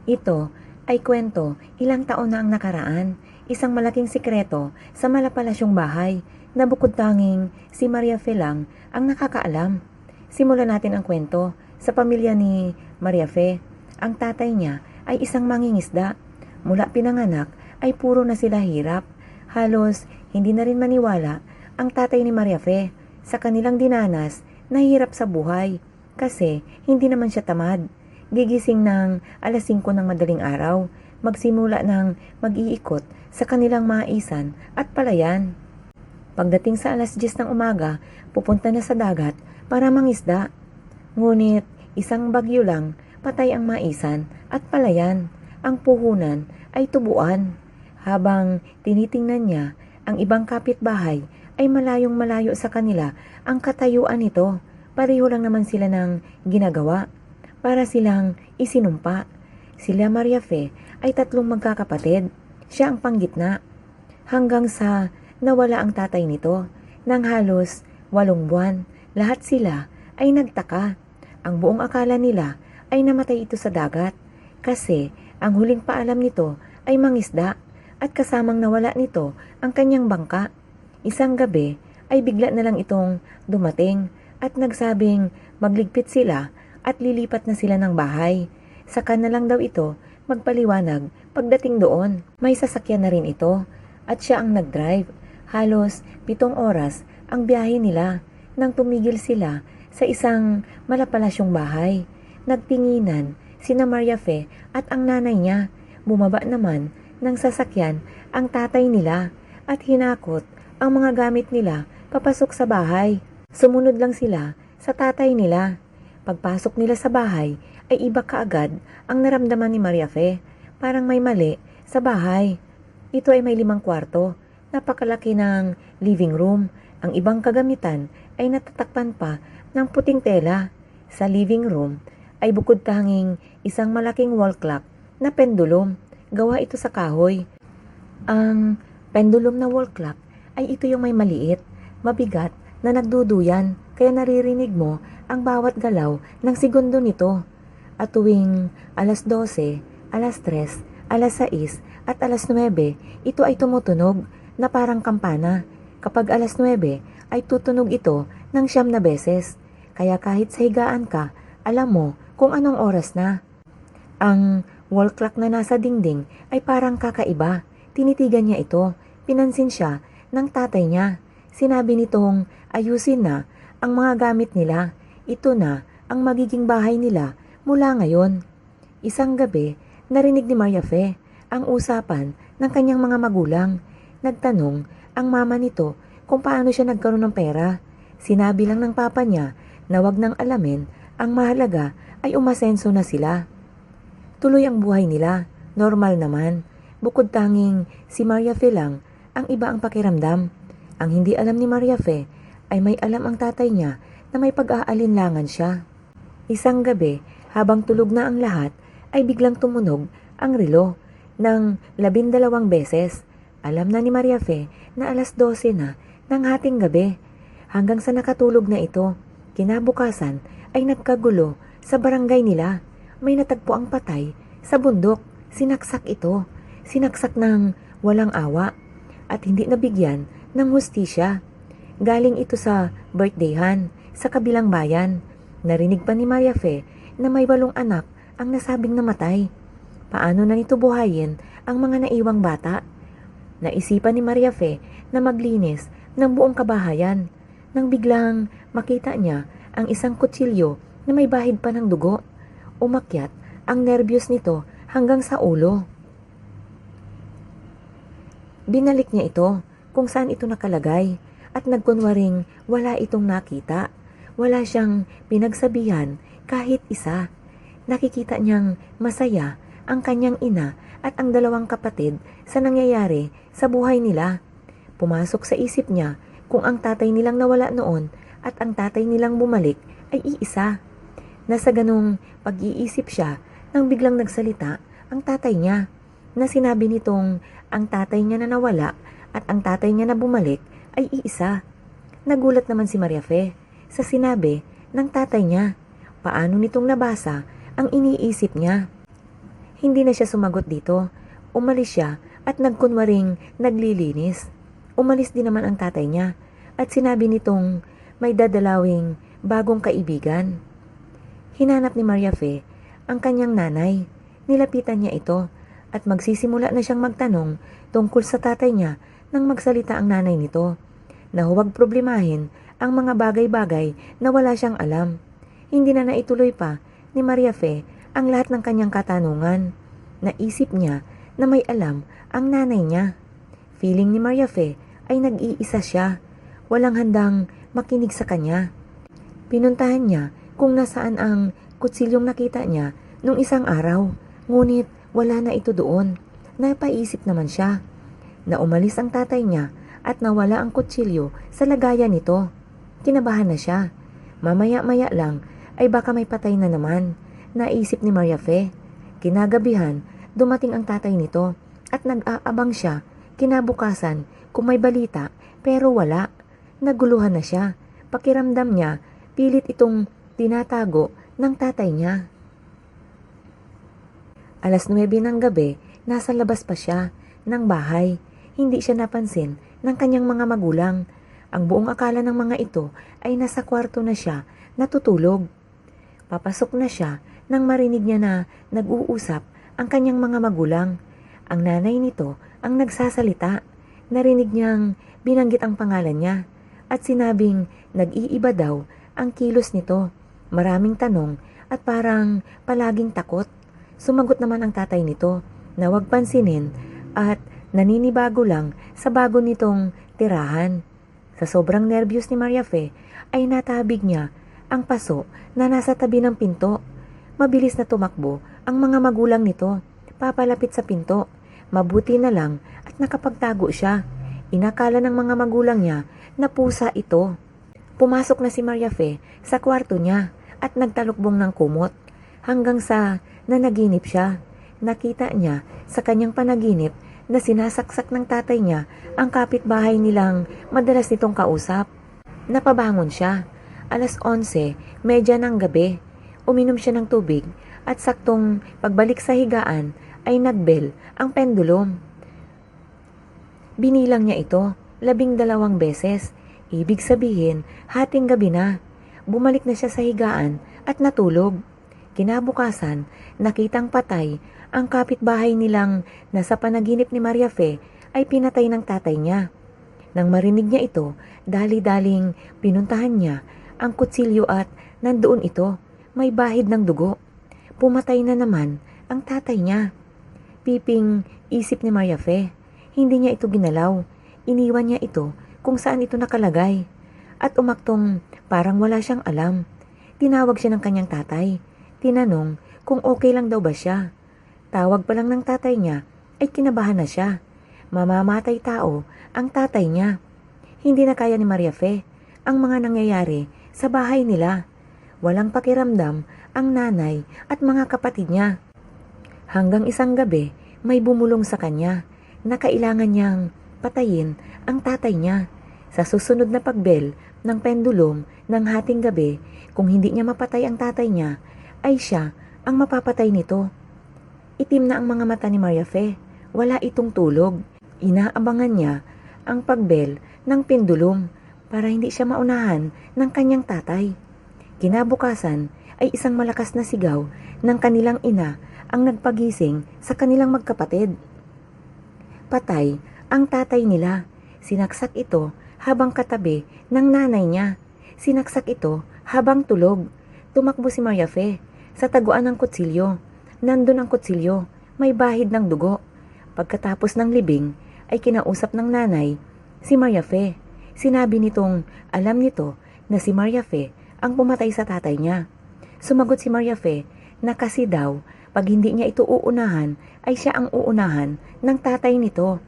Ito ay kwento ilang taon na ang nakaraan, isang malaking sikreto sa malapalasyong bahay na bukod tanging si Maria Fe lang ang nakakaalam. Simulan natin ang kwento sa pamilya ni Maria Fe. Ang tatay niya ay isang mangingisda. Mula pinanganak ay puro na sila hirap. Halos hindi na rin maniwala ang tatay ni Maria Fe sa kanilang dinanas na hirap sa buhay kasi hindi naman siya tamad. Gigising ng alas 5 ng madaling araw, magsimula ng mag-iikot sa kanilang maisan at palayan. Pagdating sa alas 10 ng umaga, pupunta na sa dagat para mangisda. Ngunit isang bagyo lang, patay ang maisan at palayan. Ang puhunan ay tubuan. Habang tinitingnan niya, ang ibang kapitbahay ay malayong malayo sa kanila ang katayuan nito. Pareho lang naman sila ng ginagawa. Para silang isinumpa. Sila Maria Fe ay 3 magkakapatid. Siya ang panggitna. Hanggang sa nawala ang tatay nito. Nang halos 8 buwan, lahat sila ay nagtaka. Ang buong akala nila ay namatay ito sa dagat. Kasi ang huling paalam nito ay mangisda at kasamang nawala nito ang kanyang bangka. Isang gabi ay bigla na lang itong dumating at nagsabing magligpit sila at lilipat na sila ng bahay. Saka na lang daw ito magpaliwanag pagdating doon. May sasakyan na rin ito at siya ang nag-drive. Halos 7 oras ang biyahe nila nang tumigil sila sa isang malapalasyong bahay. Nagtinginan sina Maria Fe at ang nanay niya. Bumaba naman ng sasakyan ang tatay nila at hinakot ang mga gamit nila papasok sa bahay. Sumunod lang sila sa tatay nila. Pagpasok nila sa bahay ay iba kaagad ang naramdaman ni Maria Fe. Parang may mali sa bahay. Ito ay may 5 kwarto. Napakalaki ng living room. Ang ibang kagamitan ay natatakpan pa ng puting tela. Sa living room ay bukod tanging isang malaking wall clock na pendulum. Gawa ito sa kahoy. Ang pendulum na wall clock ay ito yung may maliit, mabigat na nagduduyan kaya naririnig mo ang bawat galaw ng segundo nito. At tuwing alas 12, alas 3, alas 6 at alas 9, ito ay tumutunog na parang kampana. Kapag alas 9 ay tutunog ito ng 9 na beses. Kaya kahit sa higaan ka, alam mo kung anong oras na. Ang wall clock na nasa dingding ay parang kakaiba. Tinitigan niya ito. Pinansin siya ng tatay niya. Sinabi nitong ayusin na ang mga gamit nila. Ito na ang magiging bahay nila mula ngayon. Isang gabi, narinig ni Maria Fe ang usapan ng kanyang mga magulang. Nagtanong ang mama nito kung paano siya nagkaroon ng pera. Sinabi lang ng papa niya na wag nang alamin, ang mahalaga ay umasenso na sila. Tuloy ang buhay nila, normal naman. Bukod tanging si Maria Fe lang ang iba ang pakiramdam. Ang hindi alam ni Maria Fe ay may alam ang tatay niya na may pag-aalinlangan siya. Isang gabi, habang tulog na ang lahat, ay biglang tumunog ang relo ng 12 beses. Alam na ni Maria Fe na alas 12 na ng hating gabi. Hanggang sa nakatulog na ito, kinabukasan ay nagkagulo sa barangay nila. May natagpo ang patay sa bundok. Sinaksak ito. Sinaksak ng walang awa at hindi nabigyan ng hustisya. Galing ito sa birthdayhan sa kabilang bayan. Narinig pa ni Maria Fe na may 8 anak ang nasabing namatay. Paano na nito buhayin ang mga naiwang bata? Naisipan ni Maria Fe na maglinis ng buong kabahayan nang biglang makita niya ang isang kutsilyo na may bahid pa ng dugo. Umakyat ang nervyos nito hanggang sa ulo. Binalik niya ito kung saan ito nakalagay at nagkunwaring wala itong nakita. Wala siyang pinagsabihan kahit isa. Nakikita niyang masaya ang kanyang ina at ang 2 kapatid sa nangyayari sa buhay nila. Pumasok sa isip niya kung ang tatay nilang nawala noon at ang tatay nilang bumalik ay iisa. Nasa ganong pag-iisip siya nang biglang nagsalita ang tatay niya na sinabi nitong ang tatay niya na nawala at ang tatay niya na bumalik ay iisa. Nagulat naman si Maria Fe sa sinabi ng tatay niya. Paano nitong nabasa ang iniisip niya? Hindi na siya sumagot dito. Umalis siya at nagkunwaring naglilinis. Umalis din naman ang tatay niya at sinabi nitong may dadalawing bagong kaibigan. Hinanap ni Maria Fe ang kanyang nanay. Nilapitan niya ito at magsisimula na siyang magtanong tungkol sa tatay niya nang magsalita ang nanay nito na huwag problemahin ang mga bagay-bagay na wala siyang alam. Hindi na naituloy pa ni Maria Fe ang lahat ng kanyang katanungan. Naisip niya na may alam ang nanay niya. Feeling ni Maria Fe ay nag-iisa siya. Walang handang makinig sa kanya. Pinuntahan niya kung nasaan ang kutsilyong nakita niya nung isang araw. Ngunit wala na ito doon. Napaisip naman siya na umalis ang tatay niya at nawala ang kutsilyo sa lagayan nito. Kinabahan na siya. Mamaya-maya lang ay baka may patay na naman. Naisip ni Maria Fe. Kinagabihan, dumating ang tatay nito at nag-aabang siya kinabukasan kung may balita pero wala. Naguluhan na siya. Pakiramdam niya, pilit itong tinatago ng tatay niya. 9:00 ng gabi, nasa labas pa siya ng bahay. Hindi siya napansin ng kanyang mga magulang. Ang buong akala ng mga ito ay nasa kwarto na siya natutulog. Papasok na siya nang marinig niya na nag-uusap ang kanyang mga magulang. Ang nanay nito ang nagsasalita. Narinig niyang binanggit ang pangalan niya at sinabing nag-iiba daw ang kilos nito. Maraming tanong at parang palaging takot. Sumagot naman ang tatay nito na huwag pansinin at naninibago lang sa bago nitong tirahan. Sa sobrang nervyos ni Maria Fe ay natabig niya ang paso na nasa tabi ng pinto. Mabilis na tumakbo ang mga magulang nito papalapit sa pinto. Mabuti na lang at nakapagtago siya. Inakala ng mga magulang niya na pusa ito. Pumasok na si Maria Fe sa kwarto niya at nagtalukbong ng kumot hanggang sa nanaginip siya. Nakita niya sa kanyang panaginip na sinasaksak ng tatay niya ang kapitbahay nilang madalas nitong kausap. Napabangon siya. 11:30 ng gabi. Uminom siya ng tubig at saktong pagbalik sa higaan ay nagbel ang pendulum. Binilang niya ito 12 beses. Ibig sabihin, hating gabi na. Bumalik na siya sa higaan at natulog. Kinabukasan, nakitang patay ang kapitbahay nilang nasa panaginip ni Maria Fe ay pinatay ng tatay niya. Nang marinig niya ito, dali-daling pinuntahan niya ang kutsilyo at nandoon ito, may bahid ng dugo. Pumatay na naman ang tatay niya. Piping isip ni Maria Fe, hindi niya ito ginalaw. Iniwan niya ito kung saan ito nakalagay. At umaktong parang wala siyang alam. Tinawag siya ng kanyang tatay. Tinanong kung okay lang daw ba siya. Tawag pa lang ng tatay niya ay kinabahan na siya. Mamamatay tao ang tatay niya. Hindi na kaya ni Maria Fe ang mga nangyayari sa bahay nila. Walang pakiramdam ang nanay at mga kapatid niya. Hanggang isang gabi may bumulong sa kanya na kailangan niyang patayin ang tatay niya. Sa susunod na pagbel ng pendulum ng hating gabi, kung hindi niya mapatay ang tatay niya, ay siya ang mapapatay nito. Itim na ang mga mata ni Maria Fe. Wala itong tulog. Inaabangan niya ang pagbel ng pendulum para hindi siya maunahan ng kanyang tatay. Kinabukasan ay isang malakas na sigaw ng kanilang ina ang nagpagising sa kanilang magkapatid. Patay ang tatay nila. Sinaksak ito habang katabi ng nanay niya. Sinaksak ito habang tulog. Tumakbo si Maria Fe sa taguan ng kutsilyo. Nandun ang kutsilyo, may bahid ng dugo. Pagkatapos ng libing ay kinausap ng nanay si Maria Fe. Sinabi nitong alam nito na si Maria Fe ang pumatay sa tatay niya. Sumagot si Maria Fe na kasi daw pag hindi niya ito uunahan ay siya ang uunahan ng tatay nito.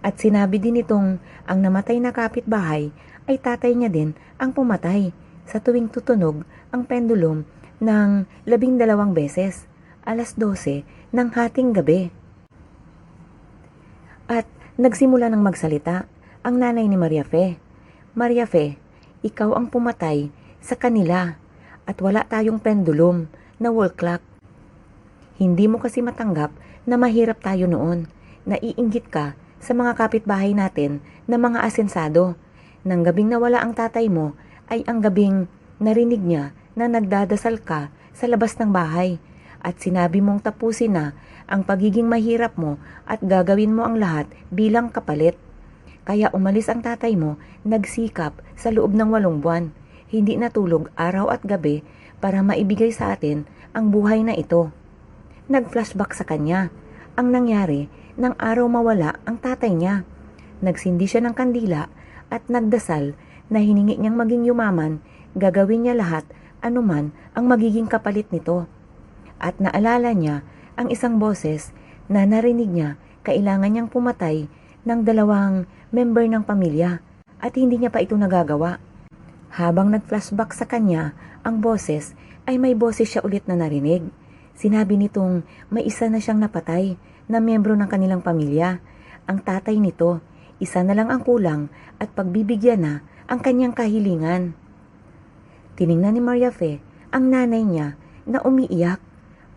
At sinabi din nitong ang namatay na kapitbahay ay tatay niya din ang pumatay sa tuwing tutunog ang pendulum ng 12 beses, 12:00 ng hating gabi. At nagsimula ng magsalita ang nanay ni Maria Fe. Maria Fe, ikaw ang pumatay sa kanila at wala tayong pendulum na wall clock. Hindi mo kasi matanggap na mahirap tayo noon. Naiinggit ka sa mga kapitbahay natin na mga asensado. Nang gabing nawala ang tatay mo ay ang gabing narinig niya na nagdadasal ka sa labas ng bahay at sinabi mong tapusin na ang pagiging mahirap mo at gagawin mo ang lahat bilang kapalit. Kaya umalis ang tatay mo, nagsikap sa loob ng 8 buwan. Hindi natulog araw at gabi para maibigay sa atin ang buhay na ito. Nag-flashback sa kanya. Ang nangyari, nang araw mawala ang tatay niya. Nagsindi siya ng kandila at nagdasal na hiningi niyang maging yumaman, gagawin niya lahat anuman ang magiging kapalit nito. At naalala niya ang isang boses na narinig niya kailangan niyang pumatay ng 2 member ng pamilya at hindi niya pa ito nagagawa. Habang nag-flashback sa kanya ang boses ay may boses siya ulit na narinig. Sinabi nitong may isa na siyang napatay na miyembro ng kanilang pamilya. Ang tatay nito, isa na lang ang kulang at pagbibigyan na ang kanyang kahilingan. Tiningnan ni Maria Fe ang nanay niya na umiiyak.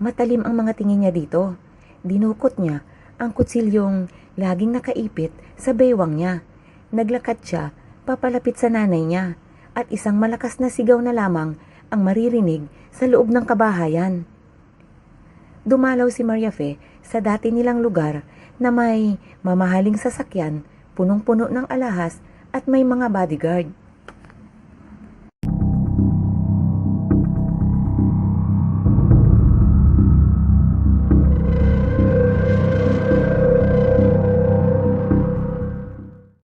Matalim ang mga tingin niya dito. Dinukot niya ang kutsilyong laging nakaipit sa baywang niya. Naglakad siya papalapit sa nanay niya at isang malakas na sigaw na lamang ang maririnig sa loob ng kabahayan. Dumalaw si Maria Fe sa dati nilang lugar na may mamahaling sasakyan, punong-puno ng alahas at may mga bodyguard.